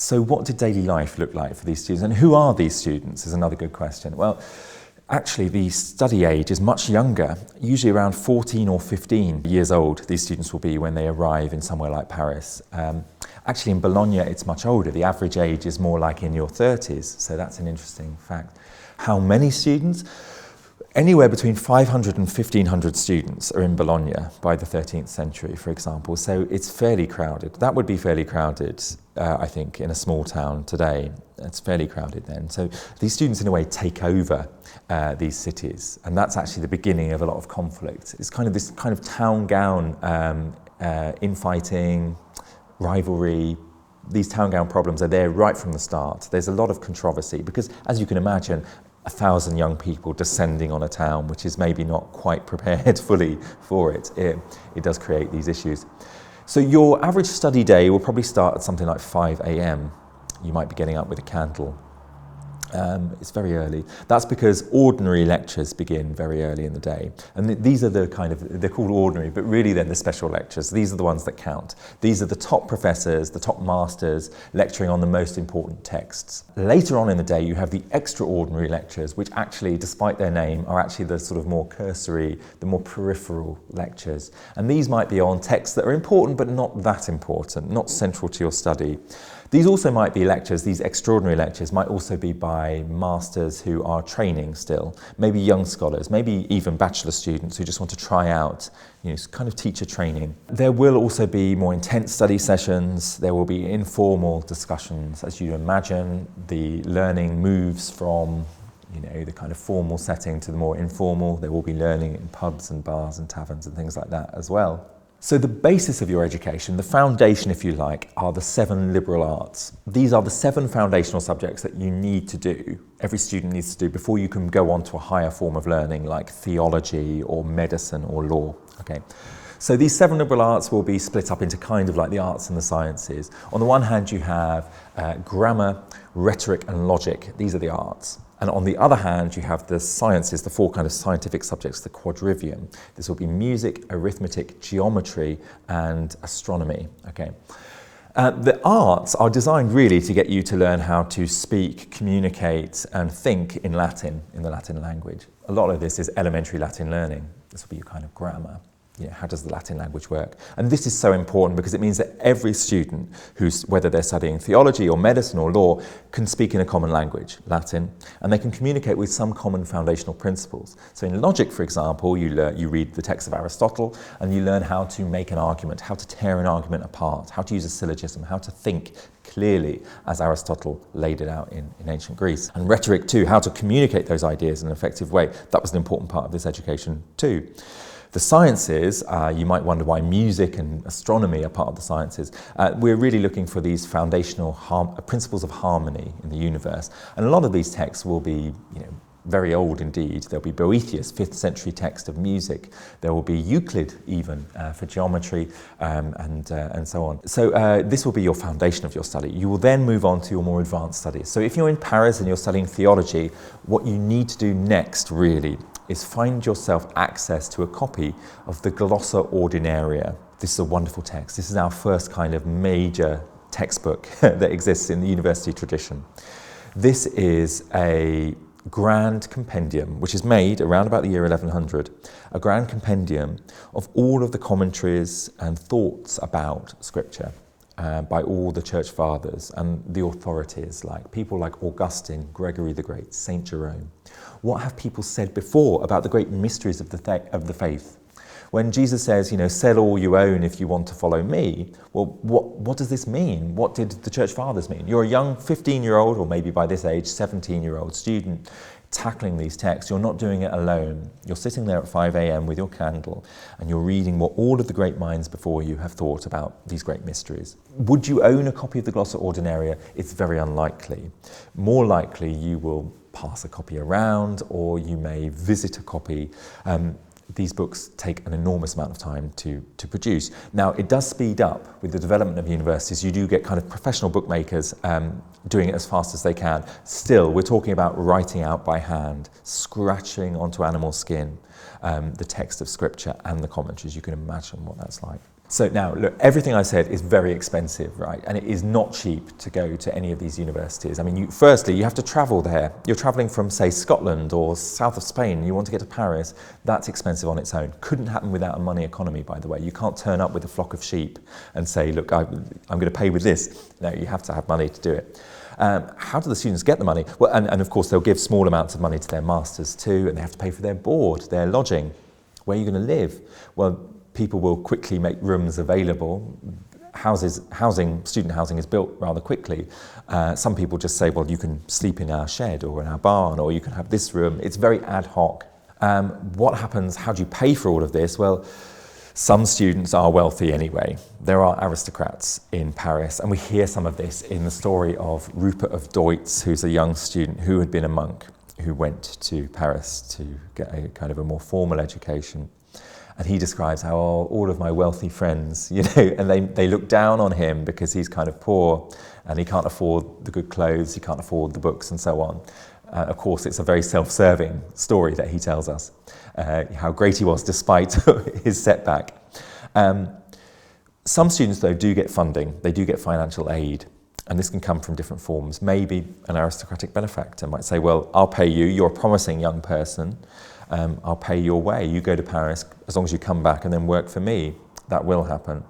So what did daily life look like for these students? And who are these students is another good question. Well, actually, the study age is much younger, usually around 14 or 15 years old. These students will be when they arrive in somewhere like Paris. Actually, in Bologna, it's much older. The average age is more like in your 30s, so that's an interesting fact. How many students? Anywhere between 500 and 1,500 students are in Bologna by the 13th century, for example, so it's fairly crowded. That would be fairly crowded, I think, in a small town today. It's fairly crowded then. So these students, in a way, take over these cities, and that's actually the beginning of a lot of conflict. It's kind of this kind of town gown infighting, rivalry. These town gown problems are there right from the start. There's a lot of controversy because, as you can imagine, 1,000 young people descending on a town which is maybe not quite prepared fully for it. It does create these issues. So your average study day will probably start at something like 5 a.m. You might be getting up with a candle. It's very early. That's because ordinary lectures begin very early in the day. And these are the kind of, they're called ordinary, but really then the special lectures. These are the ones that count. These are the top professors, the top masters, lecturing on the most important texts. Later on in the day, you have the extraordinary lectures, which actually, despite their name, are actually the sort of more cursory, the more peripheral lectures. And these might be on texts that are important, but not that important, not central to your study. These also might be lectures, these extraordinary lectures might also be by masters who are training still, maybe young scholars, maybe even bachelor students who just want to try out, kind of teacher training. There will also be more intense study sessions, there will be informal discussions. As you imagine, the learning moves from the kind of formal setting to the more informal. There will be learning in pubs and bars and taverns and things like that as well. So the basis of your education, the foundation if you like, are the 7 liberal arts. These are the 7 foundational subjects that you need to do, every student needs to do before you can go on to a higher form of learning like theology or medicine or law. Okay. So these 7 liberal arts will be split up into kind of like the arts and the sciences. On the one hand you have grammar, rhetoric and logic. These are the arts. And on the other hand, you have the sciences, the 4 kind of scientific subjects, the quadrivium. This will be music, arithmetic, geometry, and astronomy. Okay. The arts are designed really to get you to learn how to speak, communicate, and think in Latin, in the Latin language. A lot of this is elementary Latin learning. This will be your kind of grammar. How does the Latin language work? And this is so important because it means that every student, whether they're studying theology or medicine or law, can speak in a common language, Latin, and they can communicate with some common foundational principles. So in logic, for example, you read the text of Aristotle and you learn how to make an argument, how to tear an argument apart, how to use a syllogism, how to think clearly as Aristotle laid it out in ancient Greece. And rhetoric too, how to communicate those ideas in an effective way. That was an important part of this education too. The sciences, you might wonder why music and astronomy are part of the sciences. We're really looking for these foundational principles of harmony in the universe. And a lot of these texts will be, very old indeed. There'll be Boethius, 5th century text of music. There will be Euclid even for geometry and so on. So this will be your foundation of your study. You will then move on to your more advanced studies. So if you're in Paris and you're studying theology, what you need to do next really is find yourself access to a copy of the Glossa Ordinaria. This is a wonderful text. This is our first kind of major textbook that exists in the university tradition. This is a grand compendium, which is made around about the year 1100, a grand compendium of all of the commentaries and thoughts about Scripture by all the church fathers and the authorities, like people like Augustine, Gregory the Great, Saint Jerome. What have people said before about the great mysteries of the faith? When Jesus says, sell all you own if you want to follow me, well, what does this mean? What did the church fathers mean? You're a young 15-year-old, or maybe by this age, 17-year-old student tackling these texts. You're not doing it alone. You're sitting there at 5 a.m. with your candle, and you're reading what all of the great minds before you have thought about these great mysteries. Would you own a copy of the Glossa Ordinaria? It's very unlikely. More likely you will pass a copy around, or you may visit a copy. These books take an enormous amount of time to produce. Now, it does speed up with the development of universities. You do get kind of professional bookmakers doing it as fast as they can. Still, we're talking about writing out by hand, scratching onto animal skin, the text of Scripture and the commentaries. You can imagine what that's like. So now, look, everything I said is very expensive, right? And it is not cheap to go to any of these universities. I mean, firstly, you have to travel there. You're traveling from, say, Scotland or south of Spain. You want to get to Paris. That's expensive on its own. Couldn't happen without a money economy, by the way. You can't turn up with a flock of sheep and say, look, I'm going to pay with this. No, you have to have money to do it. How do the students get the money? Well, and of course, they'll give small amounts of money to their masters too, and they have to pay for their board, their lodging. Where are you going to live? Well, people will quickly make rooms available. Student housing is built rather quickly. Some people just say, well, you can sleep in our shed or in our barn, or you can have this room. It's very ad hoc. What happens? How do you pay for all of this? Well, some students are wealthy anyway. There are aristocrats in Paris, and we hear some of this in the story of Rupert of Deutz, who's a young student who had been a monk, who went to Paris to get a kind of a more formal education. And he describes how all of my wealthy friends, and they look down on him because he's kind of poor and he can't afford the good clothes, he can't afford the books and so on. Of course, it's a very self-serving story that he tells us, how great he was despite his setback. Some students, though, do get funding. They do get financial aid. And this can come from different forms. Maybe an aristocratic benefactor might say, well, I'll pay you, you're a promising young person, I'll pay your way. You go to Paris as long as you come back and then work for me. That will happen.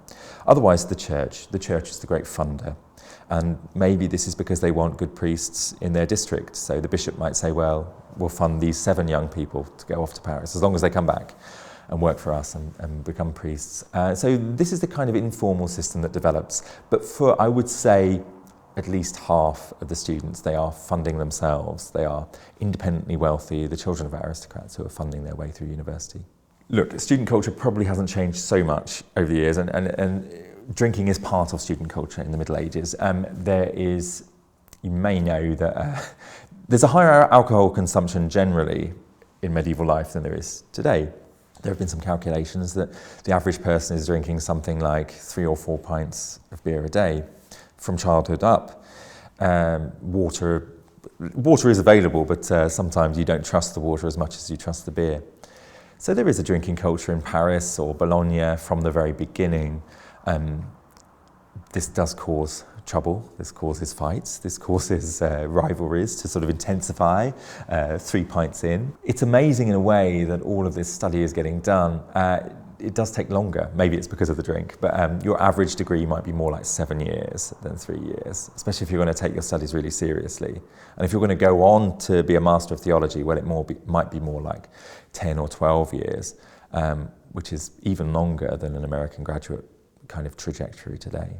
Otherwise, the church is the great funder. And maybe this is because they want good priests in their district. So the bishop might say, well, we'll fund these 7 young people to go off to Paris as long as they come back and work for us and become priests. So this is the kind of informal system that develops. But for, I would say, at least half of the students, they are funding themselves. They are independently wealthy, the children of aristocrats who are funding their way through university. Look, student culture probably hasn't changed so much over the years, and drinking is part of student culture in the Middle Ages. You may know that there's a higher alcohol consumption generally in medieval life than there is today. There have been some calculations that the average person is drinking something like 3 or 4 pints of beer a day from childhood up. Water is available, but sometimes you don't trust the water as much as you trust the beer. So there is a drinking culture in Paris or Bologna from the very beginning. This does cause trouble, this causes fights, this causes rivalries to sort of intensify 3 pints in. It's amazing in a way that all of this study is getting done. It does take longer. Maybe it's because of the drink, but your average degree might be more like 7 years than 3 years, especially if you're going to take your studies really seriously. And if you're going to go on to be a Master of Theology, well, might be more like 10 or 12 years, which is even longer than an American graduate kind of trajectory today.